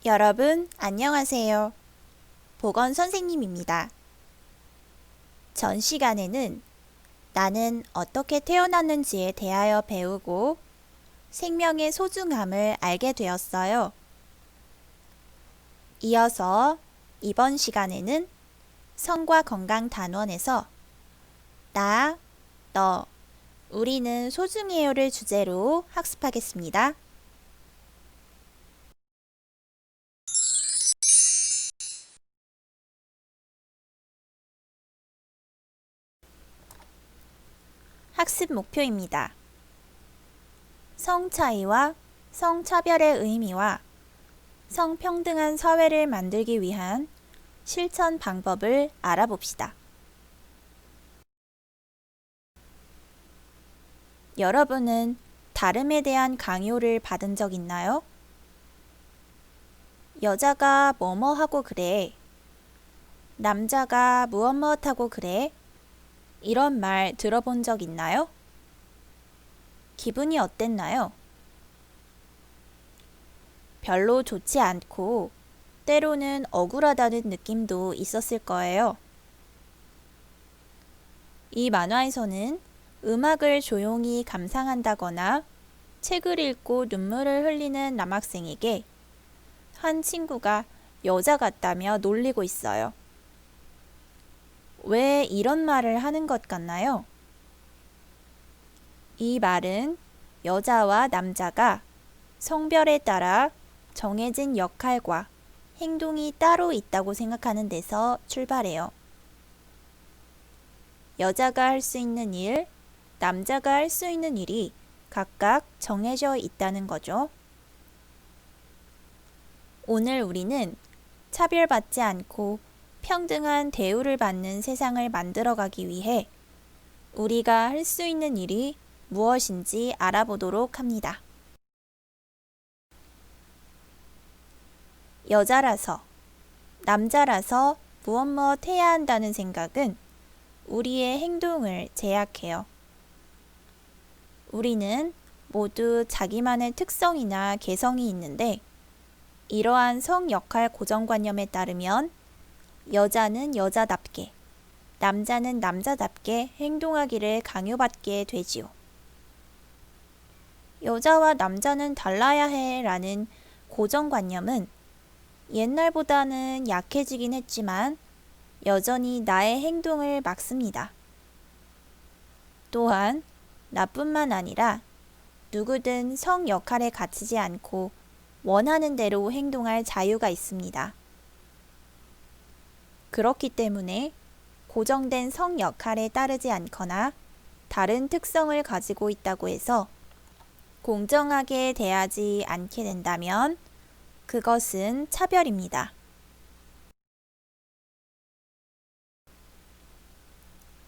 여러분, 안녕하세요. 보건 선생님입니다. 전 시간에는 나는 어떻게 태어났는지에 대하여 배우고 생명의 소중함을 알게 되었어요. 이어서 이번 시간에는 성과 건강 단원에서 나, 너, 우리는 소중해요를 주제로 학습하겠습니다. 학습 목표입니다. 성 차이와 성 차별의 의미와 성평등한 사회를 만들기 위한 실천 방법을 알아봅시다. 여러분은 다름에 대한 강요를 받은 적 있나요? 여자가 뭐뭐 하고 그래. 남자가 무엇 하고 그래. 이런 말 들어본 적 있나요? 기분이 어땠나요? 별로 좋지 않고 때로는 억울하다는 느낌도 있었을 거예요. 이 만화에서는 음악을 조용히 감상한다거나 책을 읽고 눈물을 흘리는 남학생에게 한 친구가 여자 같다며 놀리고 있어요. 왜 이런 말을 하는 것 같나요? 이 말은 여자와 남자가 성별에 따라 정해진 역할과 행동이 따로 있다고 생각하는 데서 출발해요. 여자가 할 수 있는 일, 남자가 할 수 있는 일이 각각 정해져 있다는 거죠. 오늘 우리는 차별받지 않고 평등한 대우를 받는 세상을 만들어가기 위해 우리가 할 수 있는 일이 무엇인지 알아보도록 합니다. 여자라서, 남자라서 무엇 해야 한다는 생각은 우리의 행동을 제약해요. 우리는 모두 자기만의 특성이나 개성이 있는데 이러한 성 역할 고정관념에 따르면 여자는 여자답게, 남자는 남자답게 행동하기를 강요받게 되지요. 여자와 남자는 달라야 해 라는 고정관념은 옛날보다는 약해지긴 했지만 여전히 나의 행동을 막습니다. 또한 나뿐만 아니라 누구든 성 역할에 갇히지 않고 원하는 대로 행동할 자유가 있습니다. 그렇기 때문에 고정된 성 역할에 따르지 않거나 다른 특성을 가지고 있다고 해서 공정하게 대하지 않게 된다면 그것은 차별입니다.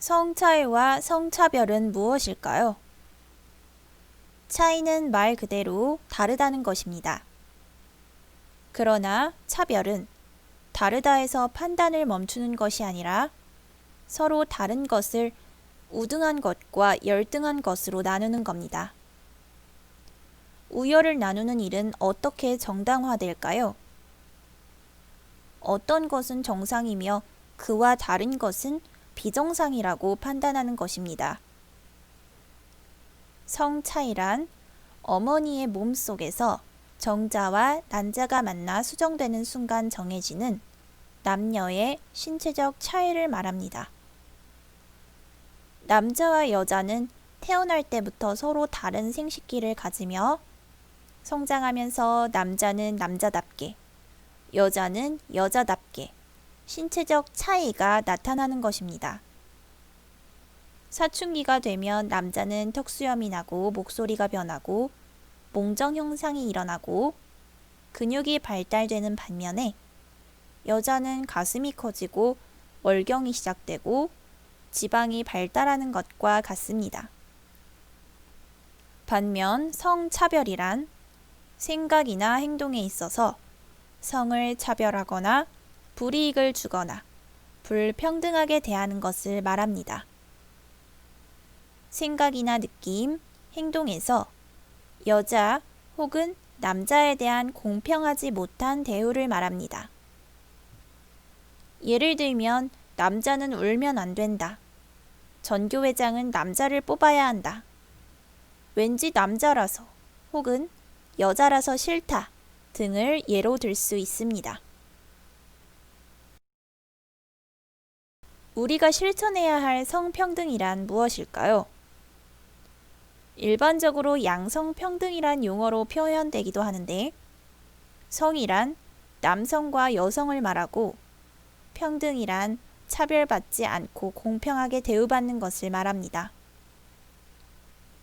성차이와 성차별은 무엇일까요? 차이는 말 그대로 다르다는 것입니다. 그러나 차별은 다르다에서 판단을 멈추는 것이 아니라 서로 다른 것을 우등한 것과 열등한 것으로 나누는 겁니다. 우열을 나누는 일은 어떻게 정당화될까요? 어떤 것은 정상이며 그와 다른 것은 비정상이라고 판단하는 것입니다. 성 차이란 어머니의 몸 속에서 정자와 난자가 만나 수정되는 순간 정해지는 남녀의 신체적 차이를 말합니다. 남자와 여자는 태어날 때부터 서로 다른 생식기를 가지며 성장하면서 남자는 남자답게, 여자는 여자답게 신체적 차이가 나타나는 것입니다. 사춘기가 되면 남자는 턱수염이 나고 목소리가 변하고 몽정 현상이 일어나고 근육이 발달되는 반면에 여자는 가슴이 커지고 월경이 시작되고 지방이 발달하는 것과 같습니다. 반면 성차별이란 생각이나 행동에 있어서 성을 차별하거나 불이익을 주거나 불평등하게 대하는 것을 말합니다. 생각이나 느낌, 행동에서 여자 혹은 남자에 대한 공평하지 못한 대우를 말합니다. 예를 들면 남자는 울면 안 된다. 전교회장은 남자를 뽑아야 한다. 왠지 남자라서 혹은 여자라서 싫다 등을 예로 들 수 있습니다. 우리가 실천해야 할 성평등이란 무엇일까요? 일반적으로 양성평등이란 용어로 표현되기도 하는데 성이란 남성과 여성을 말하고 평등이란 차별받지 않고 공평하게 대우받는 것을 말합니다.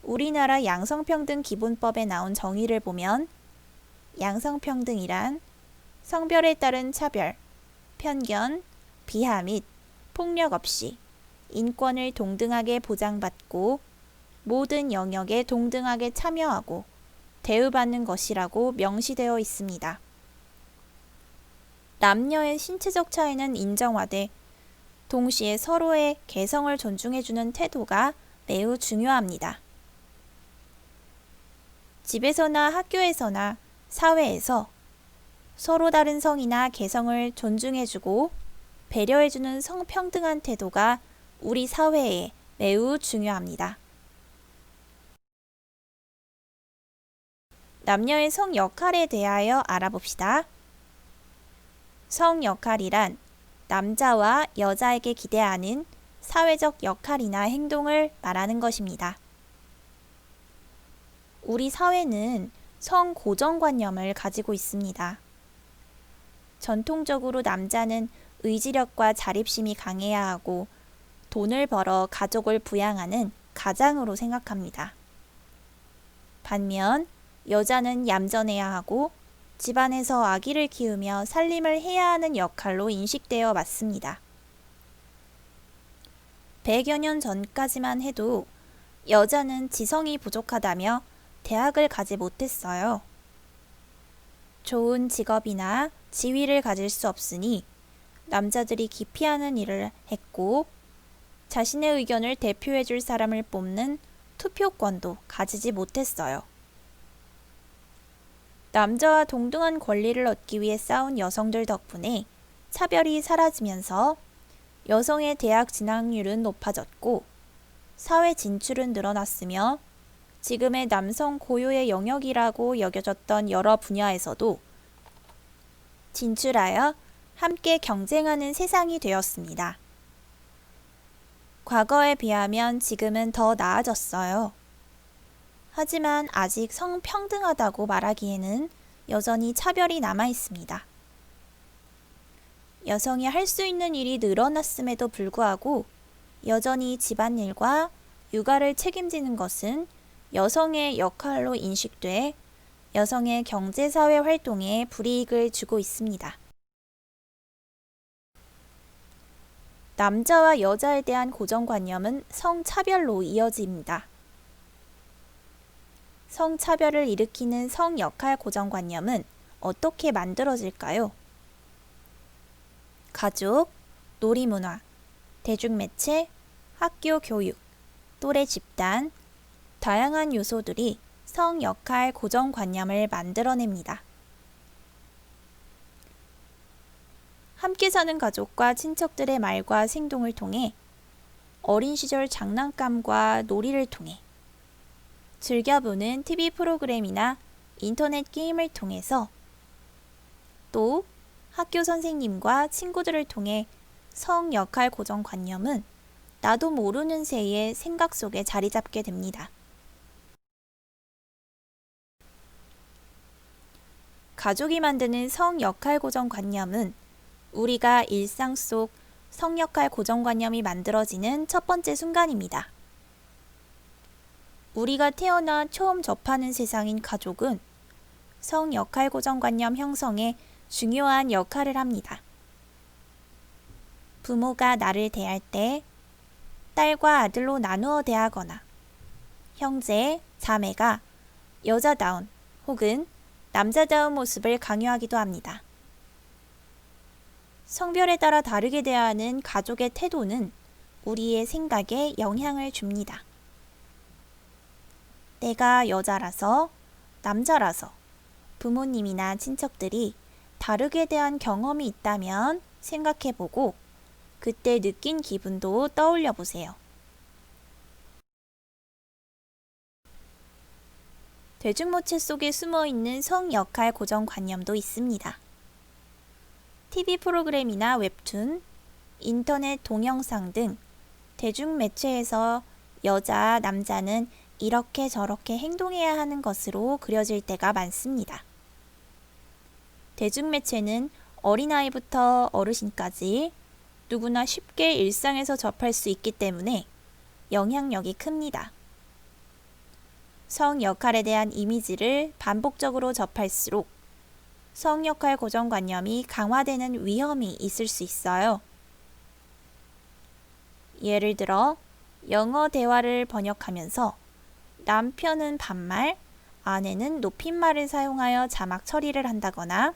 우리나라 양성평등 기본법에 나온 정의를 보면 양성평등이란 성별에 따른 차별, 편견, 비하 및 폭력 없이 인권을 동등하게 보장받고 모든 영역에 동등하게 참여하고 대우받는 것이라고 명시되어 있습니다. 남녀의 신체적 차이는 인정하되 동시에 서로의 개성을 존중해주는 태도가 매우 중요합니다. 집에서나 학교에서나 사회에서 서로 다른 성이나 개성을 존중해주고 배려해주는 성평등한 태도가 우리 사회에 매우 중요합니다. 남녀의 성 역할에 대하여 알아봅시다. 성 역할이란 남자와 여자에게 기대하는 사회적 역할이나 행동을 말하는 것입니다. 우리 사회는 성 고정관념을 가지고 있습니다. 전통적으로 남자는 의지력과 자립심이 강해야 하고 돈을 벌어 가족을 부양하는 가장으로 생각합니다. 반면 여자는 얌전해야 하고 집안에서 아기를 키우며 살림을 해야 하는 역할로 인식되어 왔습니다. 100여 년 전까지만 해도 여자는 지성이 부족하다며 대학을 가지 못했어요. 좋은 직업이나 지위를 가질 수 없으니 남자들이 기피하는 일을 했고 자신의 의견을 대표해 줄 사람을 뽑는 투표권도 가지지 못했어요. 남자와 동등한 권리를 얻기 위해 싸운 여성들 덕분에 차별이 사라지면서 여성의 대학 진학률은 높아졌고 사회 진출은 늘어났으며 지금의 남성 고유의 영역이라고 여겨졌던 여러 분야에서도 진출하여 함께 경쟁하는 세상이 되었습니다. 과거에 비하면 지금은 더 나아졌어요. 하지만 아직 성평등하다고 말하기에는 여전히 차별이 남아 있습니다. 여성이 할 수 있는 일이 늘어났음에도 불구하고 여전히 집안일과 육아를 책임지는 것은 여성의 역할로 인식돼 여성의 경제사회 활동에 불이익을 주고 있습니다. 남자와 여자에 대한 고정관념은 성차별로 이어집니다. 성차별을 일으키는 성역할 고정관념은 어떻게 만들어질까요? 가족, 놀이문화, 대중매체, 학교 교육, 또래 집단, 다양한 요소들이 성역할 고정관념을 만들어냅니다. 함께 사는 가족과 친척들의 말과 행동을 통해 어린 시절 장난감과 놀이를 통해 즐겨보는 TV 프로그램이나 인터넷 게임을 통해서 또 학교 선생님과 친구들을 통해 성 역할 고정관념은 나도 모르는 새에 생각 속에 자리 잡게 됩니다. 가족이 만드는 성 역할 고정관념은 우리가 일상 속 성 역할 고정관념이 만들어지는 첫 번째 순간입니다. 우리가 태어나 처음 접하는 세상인 가족은 성 역할 고정관념 형성에 중요한 역할을 합니다. 부모가 나를 대할 때 딸과 아들로 나누어 대하거나 형제, 자매가 여자다운 혹은 남자다운 모습을 강요하기도 합니다. 성별에 따라 다르게 대하는 가족의 태도는 우리의 생각에 영향을 줍니다. 내가 여자라서, 남자라서, 부모님이나 친척들이 다르게 대한 경험이 있다면 생각해보고 그때 느낀 기분도 떠올려 보세요. 대중모체 속에 숨어있는 성 역할 고정관념도 있습니다. TV 프로그램이나 웹툰, 인터넷 동영상 등 대중매체에서 여자, 남자는 이렇게 저렇게 행동해야 하는 것으로 그려질 때가 많습니다. 대중매체는 어린아이부터 어르신까지 누구나 쉽게 일상에서 접할 수 있기 때문에 영향력이 큽니다. 성 역할에 대한 이미지를 반복적으로 접할수록 성 역할 고정관념이 강화되는 위험이 있을 수 있어요. 예를 들어 영어 대화를 번역하면서 남편은 반말, 아내는 높임말을 사용하여 자막 처리를 한다거나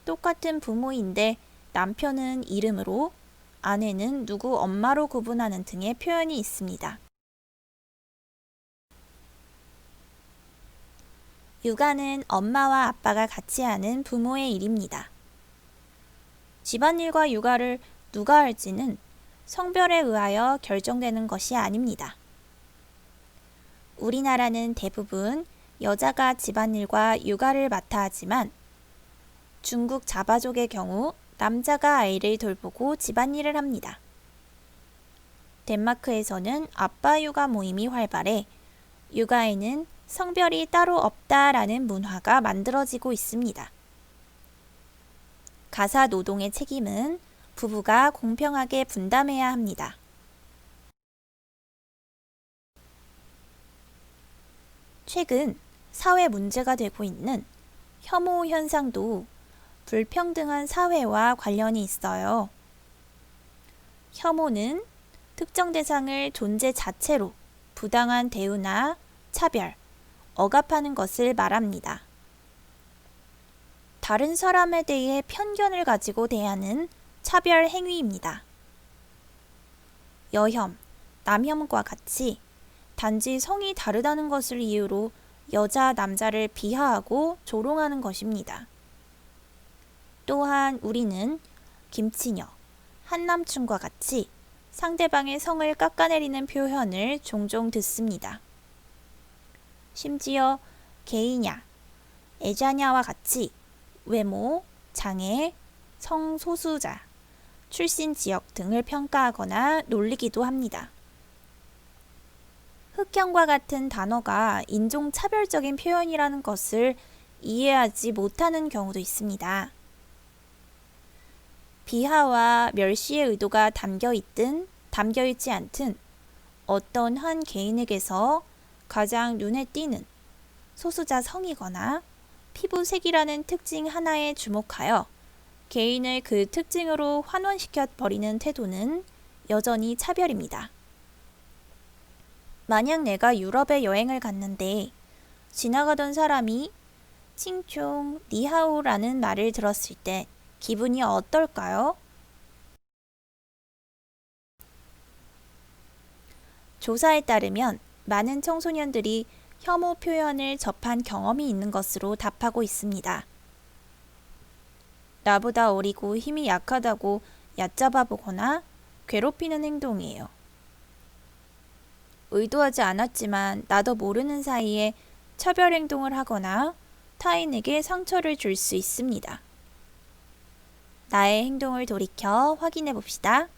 똑같은 부모인데 남편은 이름으로, 아내는 누구 엄마로 구분하는 등의 표현이 있습니다. 육아는 엄마와 아빠가 같이 하는 부모의 일입니다. 집안일과 육아를 누가 할지는 성별에 의하여 결정되는 것이 아닙니다. 우리나라는 대부분 여자가 집안일과 육아를 맡아 하지만 중국 자바족의 경우 남자가 아이를 돌보고 집안일을 합니다. 덴마크에서는 아빠 육아 모임이 활발해 육아에는 성별이 따로 없다라는 문화가 만들어지고 있습니다. 가사 노동의 책임은 부부가 공평하게 분담해야 합니다. 최근 사회 문제가 되고 있는 혐오 현상도 불평등한 사회와 관련이 있어요. 혐오는 특정 대상을 존재 자체로 부당한 대우나 차별, 억압하는 것을 말합니다. 다른 사람에 대해 편견을 가지고 대하는 차별 행위입니다. 여혐, 남혐과 같이 단지 성이 다르다는 것을 이유로 여자, 남자를 비하하고 조롱하는 것입니다. 또한 우리는 김치녀, 한남충과 같이 상대방의 성을 깎아내리는 표현을 종종 듣습니다. 심지어 게이냐, 애자냐와 같이 외모, 장애, 성소수자, 출신 지역 등을 평가하거나 놀리기도 합니다. 흑형과 같은 단어가 인종차별적인 표현이라는 것을 이해하지 못하는 경우도 있습니다. 비하와 멸시의 의도가 담겨있든 담겨있지 않든 어떤 한 개인에게서 가장 눈에 띄는 소수자 성이거나 피부색이라는 특징 하나에 주목하여 개인을 그 특징으로 환원시켜 버리는 태도는 여전히 차별입니다. 만약 내가 유럽에 여행을 갔는데 지나가던 사람이 칭총, 니하오라는 말을 들었을 때 기분이 어떨까요? 조사에 따르면 많은 청소년들이 혐오 표현을 접한 경험이 있는 것으로 답하고 있습니다. 나보다 어리고 힘이 약하다고 얕잡아 보거나 괴롭히는 행동이에요. 의도하지 않았지만 나도 모르는 사이에 차별 행동을 하거나 타인에게 상처를 줄 수 있습니다. 나의 행동을 돌이켜 확인해 봅시다.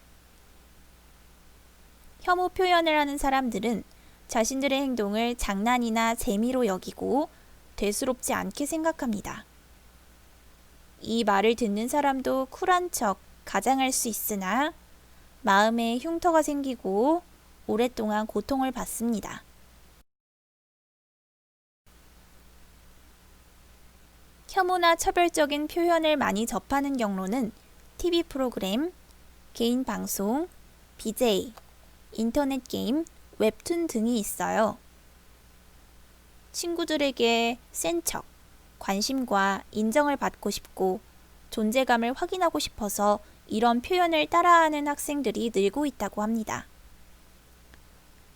혐오 표현을 하는 사람들은 자신들의 행동을 장난이나 재미로 여기고 대수롭지 않게 생각합니다. 이 말을 듣는 사람도 쿨한 척 가장할 수 있으나 마음에 흉터가 생기고 오랫동안 고통을 받습니다. 혐오나 차별적인 표현을 많이 접하는 경로는 TV 프로그램, 개인 방송, BJ, 인터넷 게임, 웹툰 등이 있어요. 친구들에게 센 척, 관심과 인정을 받고 싶고 존재감을 확인하고 싶어서 이런 표현을 따라하는 학생들이 늘고 있다고 합니다.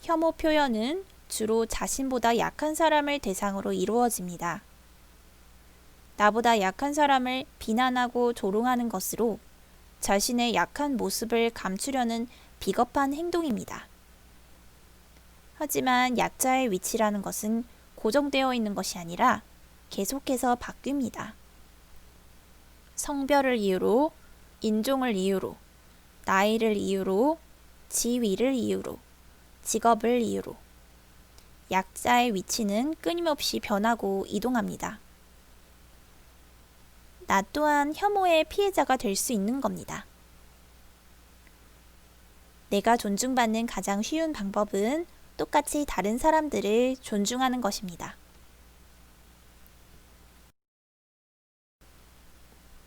혐오 표현은 주로 자신보다 약한 사람을 대상으로 이루어집니다. 나보다 약한 사람을 비난하고 조롱하는 것으로 자신의 약한 모습을 감추려는 비겁한 행동입니다. 하지만 약자의 위치라는 것은 고정되어 있는 것이 아니라 계속해서 바뀝니다. 성별을 이유로, 인종을 이유로, 나이를 이유로, 지위를 이유로, 직업을 이유로 약자의 위치는 끊임없이 변하고 이동합니다. 나 또한 혐오의 피해자가 될 수 있는 겁니다. 내가 존중받는 가장 쉬운 방법은 똑같이 다른 사람들을 존중하는 것입니다.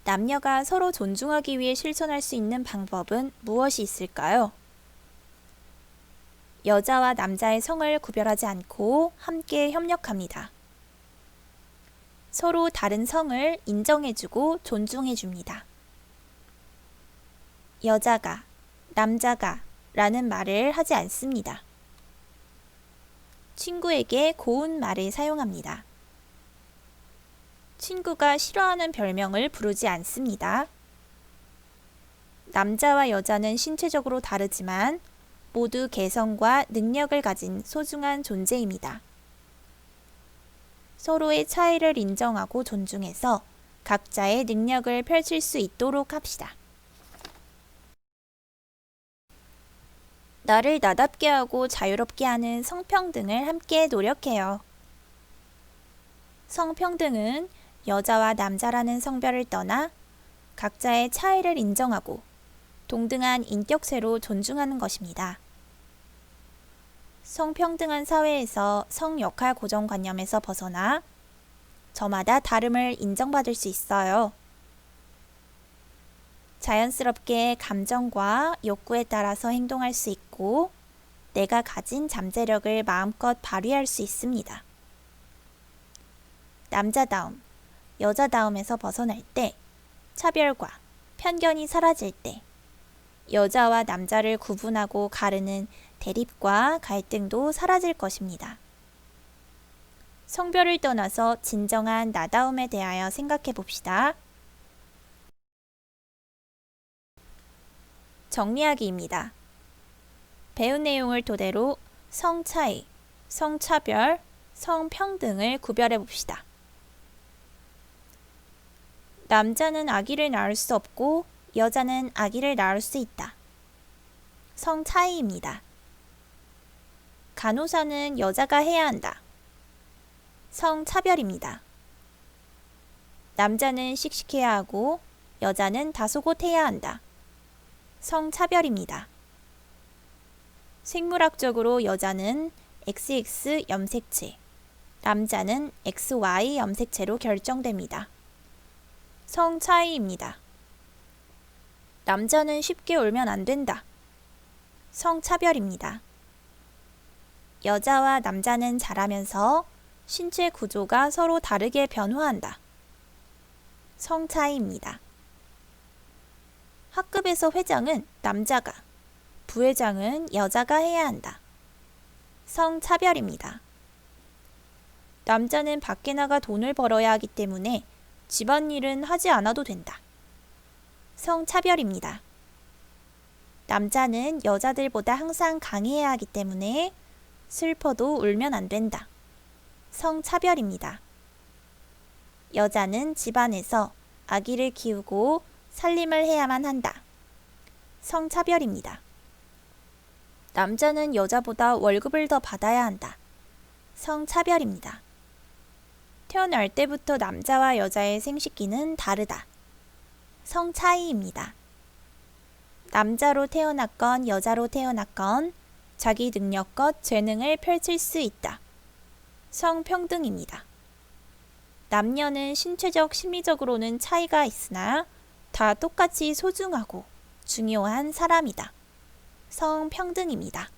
남녀가 서로 존중하기 위해 실천할 수 있는 방법은 무엇이 있을까요? 여자와 남자의 성을 구별하지 않고 함께 협력합니다. 서로 다른 성을 인정해주고 존중해줍니다. 여자가, 남자가 라는 말을 하지 않습니다. 친구에게 고운 말을 사용합니다. 친구가 싫어하는 별명을 부르지 않습니다. 남자와 여자는 신체적으로 다르지만 모두 개성과 능력을 가진 소중한 존재입니다. 서로의 차이를 인정하고 존중해서 각자의 능력을 펼칠 수 있도록 합시다. 나를 나답게 하고 자유롭게 하는 성평등을 함께 노력해요. 성평등은 여자와 남자라는 성별을 떠나 각자의 차이를 인정하고 동등한 인격체로 존중하는 것입니다. 성평등한 사회에서 성역할 고정관념에서 벗어나 저마다 다름을 인정받을 수 있어요. 자연스럽게 감정과 욕구에 따라서 행동할 수 있고 내가 가진 잠재력을 마음껏 발휘할 수 있습니다. 남자다움, 여자다움에서 벗어날 때, 차별과 편견이 사라질 때, 여자와 남자를 구분하고 가르는 대립과 갈등도 사라질 것입니다. 성별을 떠나서 진정한 나다움에 대하여 생각해 봅시다. 정리하기입니다. 배운 내용을 토대로 성 차이, 성차별, 성평등을 구별해 봅시다. 남자는 아기를 낳을 수 없고 여자는 아기를 낳을 수 있다. 성 차이입니다. 간호사는 여자가 해야 한다. 성 차별입니다. 남자는 씩씩해야 하고 여자는 다소곳해야 한다. 성 차별입니다. 생물학적으로 여자는 XX 염색체, 남자는 XY 염색체로 결정됩니다. 성 차이입니다. 남자는 쉽게 울면 안 된다. 성 차별입니다. 여자와 남자는 자라면서 신체 구조가 서로 다르게 변화한다. 성 차이입니다. 학급에서 회장은 남자가, 부회장은 여자가 해야 한다. 성 차별입니다. 남자는 밖에 나가 돈을 벌어야 하기 때문에 집안일은 하지 않아도 된다. 성 차별입니다. 남자는 여자들보다 항상 강해야 하기 때문에 슬퍼도 울면 안 된다. 성 차별입니다. 여자는 집안에서 아기를 키우고 살림을 해야만 한다. 성 차별입니다. 남자는 여자보다 월급을 더 받아야 한다. 성 차별입니다. 태어날 때부터 남자와 여자의 생식기는 다르다. 성 차이입니다. 남자로 태어났건 여자로 태어났건 자기 능력껏 재능을 펼칠 수 있다. 성평등입니다. 남녀는 신체적, 심리적으로는 차이가 있으나 다 똑같이 소중하고 중요한 사람이다. 성평등입니다.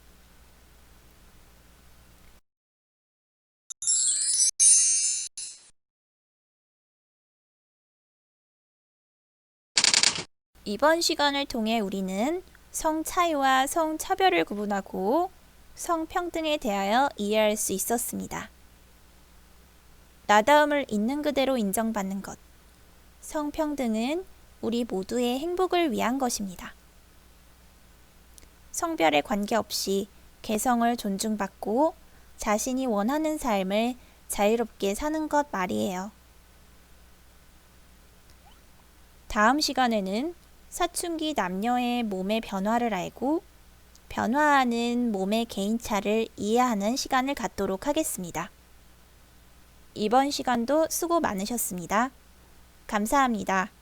이번 시간을 통해 우리는 성 차이와 성 차별을 구분하고 성평등에 대하여 이해할 수 있었습니다. 나다움을 있는 그대로 인정받는 것, 성평등은 우리 모두의 행복을 위한 것입니다. 성별에 관계없이 개성을 존중받고 자신이 원하는 삶을 자유롭게 사는 것 말이에요. 다음 시간에는 사춘기 남녀의 몸의 변화를 알고 변화하는 몸의 개인차를 이해하는 시간을 갖도록 하겠습니다. 이번 시간도 수고 많으셨습니다. 감사합니다.